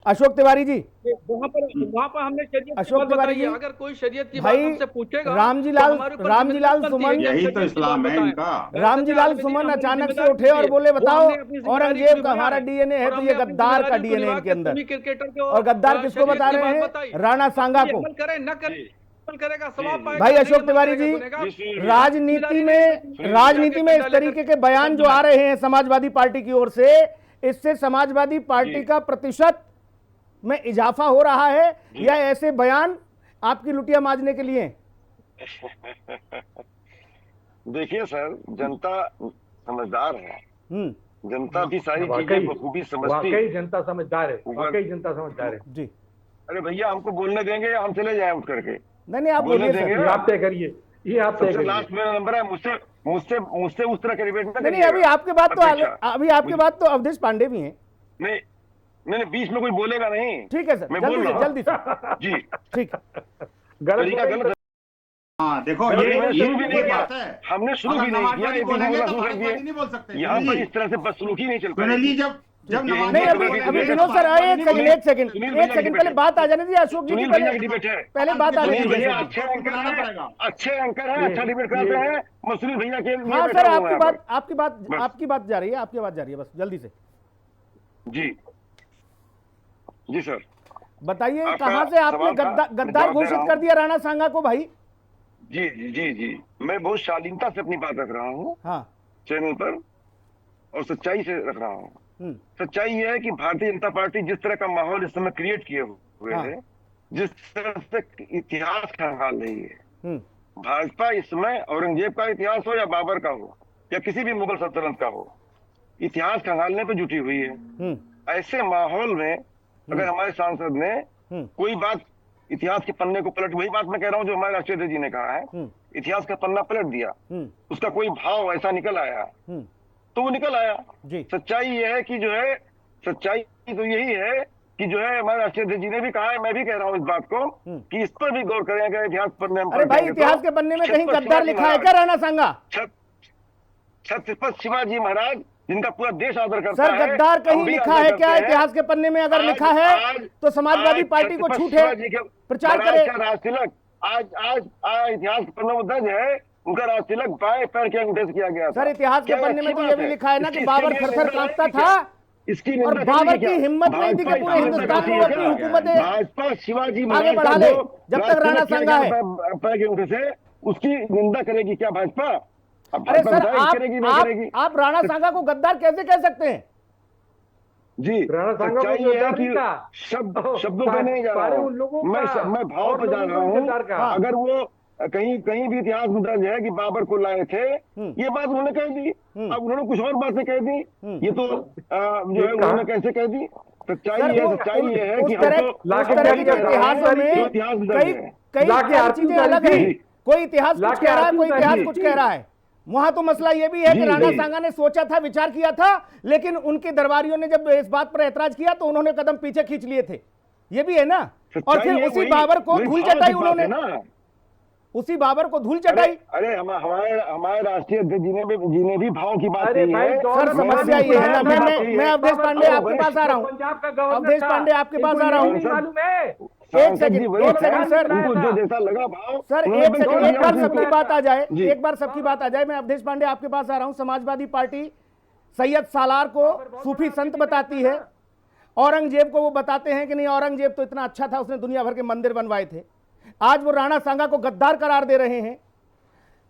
अशोक तिवारी जी, वहां पर हमने शरीयत की अशोक बात तिवारी बताई जी, है। अगर कोई शरीयत की बात भाई हमसे पूछेगा तो रामजीलाल हमारे ऊपर रामजीलाल जिम्मेदारी बनती है सुमन, कि हम यही तो शरीयत की बात इस्लाम है बताएं। इनका। दरअसल रामजीलाल आलम दीन सुमन हमारी अचानक से जिम्मेदारी उठे बनती और है, बोले वो बताओ हमने अपनी जिम्मेदारी औरंगजेब को का निभाया हमारा है। डीएनए है, और तो ये हमने अपनी गद्दार का जिम्मेदारी को डीएनए निभा इनके के अंदर। सुन्नी क्रिकेटर को और गद्दार किसको शरीयत बता की रहे बात हैं? बताई। राणा सांगा ये को। अमल करे न करे, अमल करेगा सवाब भाई पाएगा, नहीं अशोक अमल तिवारी करेगा जी, गुनहगार। राजनीति जिम्मेदारी नहीं है में अपनी राजनीति में इस डंडा तरीके लेकर के बयान जो आ रहे हैं समाजवादी पार्टी की ओर से, इससे समाजवादी पार्टी का प्रतिशत में इजाफा हो रहा है, या ऐसे बयान आपकी लुटिया मांजने के लिए? देखिए सर, जनता समझदार है। जनता भी सारी चीजें वाकई बखूबी समझती वाकई है। जनता समझदार है, वाकई जनता समझदार है। जी, अरे भैया, हमको बोलने देंगे या हम चले जाएं उठ करके? नहीं नहीं, आप बोलने बोलिए देंगे सर। ये ना? आप तय करिए, ये आप तय सबसे करिए। लास्ट मेरा नंबर है, मुझसे मुझसे मुझसे उस तरह का डिबेट ना नहीं नहीं, करिएगा। अभी आपके बाद तो अपेक्षा अभी आपके बाद तो अवधेश पांडे भी हैं। नहीं नहीं, बीच में कोई बोलेगा नहीं। ठीक है सर, मैं जल्दी बोल से रहा जल्दी से। हूँ जी। ठीक है। गलत तरीका बोलेंगे गलत है। हाँ देखो, अभी ये मैंने शुरू भी ये नहीं किया, बात है। हमने शुरू अगर भी नहीं किया, समाजवादी ये भी बोलेंगे बोलना तो शुरू कर भारतवादी दिए। नहीं बोल सकते। यहाँ सुनील पर जी, इस तरह से बदसलूकी नहीं चल सुनील जी, पाएगी। जब नहीं नमाज अभी अभी विनोद सर आए, एक सेकंड एक सेकंड एक सेकंड, पहले बात आ जाने दीजिए अशोक जी की, सुनील पहले भैया की डिबेट है। पहले बात आने सुनील दीजिए भैया अशोक जी। अच्छे एंकर बनाना हैं, पड़ेगा। अच्छे एंकर हैं, अच्छा डिबेट कराते हैं। मैं सुनील भैया के लिए हाँ बैठा सर, हूँ यहाँ पर। आपकी बात जा रही है, आपकी बात जा रही है, बस जल्दी से जी जी सर, बताइए, आपका कहां से आपने सवाल का गद्दार जवाब दे घोषित रहा कर हूँ। दिया राणा सांगा को भाई? जी जी जी जी, मैं बहुत शालीनता से अपनी बात रख रहा हूँ हाँ। चैनल पर, और सच्चाई से रख रहा हूँ। हम्म। सच्चाई यह है कि भारतीय जनता पार्टी जिस तरह का माहौल इस समय क्रिएट किए हुए हाँ। है, जिस तरह से इतिहास खंगाल रही है, हम्म। भाजपा इस समय औरंगजेब का इतिहास हो या बाबर का हो या किसी भी मुगल सल्तनत का हो, इतिहास खंगालने पे जुटी हुई है। ऐसे माहौल में अगर हमारे सांसद ने कोई बात इतिहास के पन्ने को पलट, वही बात मैं कह रहा हूं जो हमारे राष्ट्रीय अध्यक्ष जी ने कहा है, इतिहास का पन्ना पलट दिया, उसका कोई भाव ऐसा निकल आया, तो वो निकल आया। सच्चाई ये है कि जो है, सच्चाई तो यही है कि जो है हमारे राष्ट्रीय अध्यक्ष जी ने भी कहा है, मैं भी कह रहा हूँ इस बात को कि इस पर भी गौर करें। अगर इतिहास पन्ने में अरे भाई, इतिहास के पन्ने में कहीं गद्दार लिखा है क्या राणा सांगा? छत्रपति शिवाजी महाराज, जिनका पूरा देश आदर करता सर, है, गद्दार कहीं लिखा है क्या इतिहास के पन्ने में? अगर लिखा है तो समाजवादी पार्टी को छूट है, प्रचार करे। राज तिलक आज आज आज इतिहास के पन्ने में दर्ज है, उनका राज तिलक बाएं पैर के अंगूठे से किया गया था। सर, इतिहास के पन्ने में तो ये भी लिखा है ना कि बाबर थरथर कांपता था, इसकी और बाबर की हिम्मत नहीं थी कि पूरे हिंदुस्तान में अपनी हुकूमतें भाजपा शिवाजी आगे बढ़ा ले जब तक राणा सांगा है। पैर के अंगूठे से उसकी निंदा करेगी क्या भाजपा? अरे सर, आप राणा सांगा को गद्दार कैसे कह सकते हैं? जी, सच्चाई ये है कि शब्दों पे नहीं जा रहा हूँ मैं भाव पे जा रहा हूँ। अगर वो कहीं भी इतिहास में दर्ज है कि बाबर को लाए थे, ये बात उन्होंने कह दी। अब उन्होंने कुछ और बातें कह दी, ये तो जो है उन्होंने कैसे कह दी? सच्चाई ये है कि इतिहासों में कई चीजें अलग है। कोई इतिहास कुछ कह रहा है, कोई इतिहास कुछ कह रहा है। वहां तो मसला यह भी है कि राणा सांगा ने सोचा था, विचार किया था, लेकिन उनके दरबारियों ने जब इस बात पर ऐतराज किया तो उन्होंने कदम पीछे खींच लिए थे। ये भी है ना। और फिर उसी बाबर को धूल चटाई उन्होंने, उसी बाबर को धूल चटाई। अरे हमारे राष्ट्रीय अध्यक्ष जी ने भी भाव की बात की है। सर, समस्या ये है ना, मैं अवधेश पांडे आपके पास आ रहा हूँ, अवधेश पांडे आपके पास आ रहा हूँ। एक सेकंड सर, उनको जो जैसा लगा भाव सर, एक सेकंड, एक बार सबकी बात आ जाए, एक बार सबकी बात आ जाए। मैं अवधेश पांडे आपके पास आ रहा हूं। समाजवादी पार्टी सैयद सालार को सूफी संत बताती है, औरंगजेब को वो बताते हैं कि नहीं, औरंगजेब तो इतना अच्छा था, उसने दुनिया भर के मंदिर बनवाए थे। आज वो राणा सांगा को गद्दार करार दे रहे हैं।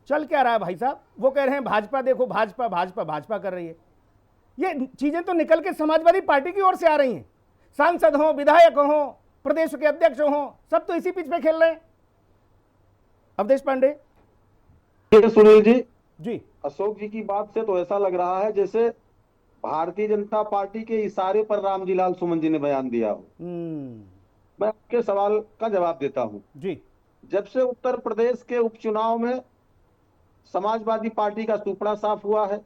चल क्या रहा है भाई साहब? वो कह रहे हैं भाजपा देखो, भाजपा भाजपा भाजपा कर रही है। ये चीजें तो निकल के समाजवादी पार्टी की ओर से आ रही हैं। सांसद हो, विधायक हो, प्रदेश के अध्यक्ष हो, सब तो इसी पिच पे खेल रहे हैं। अवधेश पांडे सुनील जी, जी, अशोक जी की बात से तो ऐसा लग रहा है जैसे भारतीय जनता पार्टी के इशारे पर रामजीलाल सुमन जी ने बयान दिया हो। मैं आपके सवाल का जवाब देता हूं जी। जब से उत्तर प्रदेश के उपचुनाव में समाजवादी पार्टी का सुपड़ा साफ हुआ है,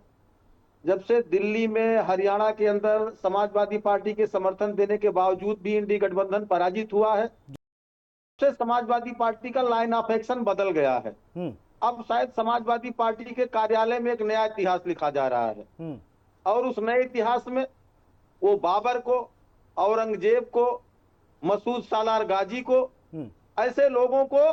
जब से दिल्ली में, हरियाणा के अंदर समाजवादी पार्टी के समर्थन देने के बावजूद भी इंडी गठबंधन पराजित हुआ है, से समाजवादी पार्टी का लाइन ऑफ एक्शन बदल गया है। अब शायद समाजवादी पार्टी के कार्यालय में एक नया इतिहास लिखा जा रहा है, और उस नए इतिहास में वो बाबर को औरंगजेब को, मसूद सालार गाजी को, ऐसे लोगों को,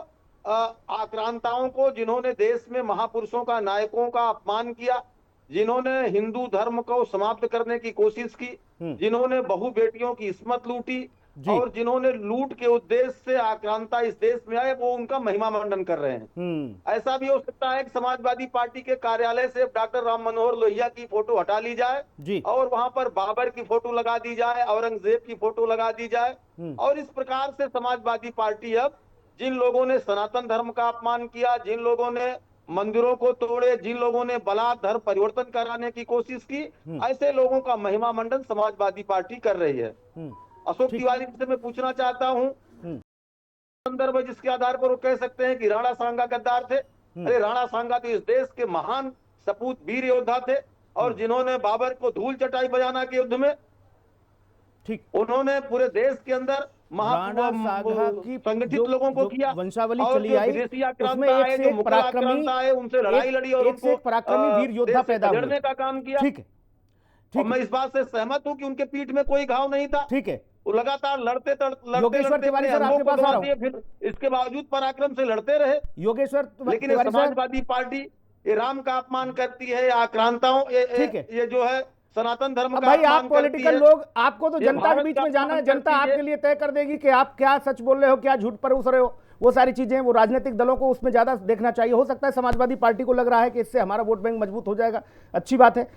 आक्रांताओं को, जिन्होंने देश में महापुरुषों का, नायकों का अपमान किया, जिन्होंने हिंदू धर्म को समाप्त करने की कोशिश की, जिन्होंने बहु बेटियों की इस्मत लूटी और जिन्होंने लूट के उद्देश्य से आक्रांता इस देश में आए, वो उनका महिमा मंडन कर रहे हैं। ऐसा भी हो सकता है कि समाजवादी पार्टी के कार्यालय से डॉक्टर राम मनोहर लोहिया की फोटो हटा ली जाए और वहां पर बाबर की फोटो लगा दी जाए, औरंगजेब की फोटो लगा दी जाए, और इस प्रकार से समाजवादी पार्टी अब जिन लोगों ने सनातन धर्म का अपमान किया, जिन लोगों ने मंदिरों को तोड़े, जिन लोगों ने बलात् धर्म परिवर्तन कराने की कोशिश की, ऐसे लोगों का महिमा मंडन समाजवादी पार्टी कर रही है। अशोक तिवारी से मैं पूछना चाहता हूं, संदर्भ है जिसके आधार पर वो कह सकते हैं कि राणा सांगा गद्दार थे। अरे राणा सांगा तो इस देश के महान सपूत वीर योद्धा थे और जिन्होंने बाबर को धूल चटाई बजाना के युद्ध में, ठीक, उन्होंने पूरे देश के अंदर राणा सांगा की संगठित लोगों को किया, वंशावली और चली आई, उसमें एक से एक पराक्रमी, उनसे लड़ाई लड़ी और एक से एक पराक्रमी वीर योद्धा पैदा हुए, लड़ने का काम किया। ठीक है, और मैं इस बात से सहमत हूं कि उनके पीठ में कोई घाव नहीं था। ठीक है, वो लगातार लड़ते योगेश्वर तिवारी सर आपके पास आ रहा हूं। फिर इसके बावजूद पराक्रम से लड़ते रहे। योगेश्वर लेकिन समाजवादी पार्टी ये राम का अपमान करती है, आक्रांताओं, ये जो है सनातन धर्म का भाई, आप पॉलिटिकल लोग, आपको तो जनता के बीच में जाना है, जनता आपके लिए तय कर देगी कि आप क्या सच बोल रहे हो, क्या झूठ पर उतर रहे हो, वो सारी चीजें वो राजनीतिक दलों को उसमें ज्यादा देखना चाहिए। हो सकता है समाजवादी पार्टी को लग रहा है कि इससे हमारा वोट बैंक मजबूत हो जाएगा, अच्छी बात है।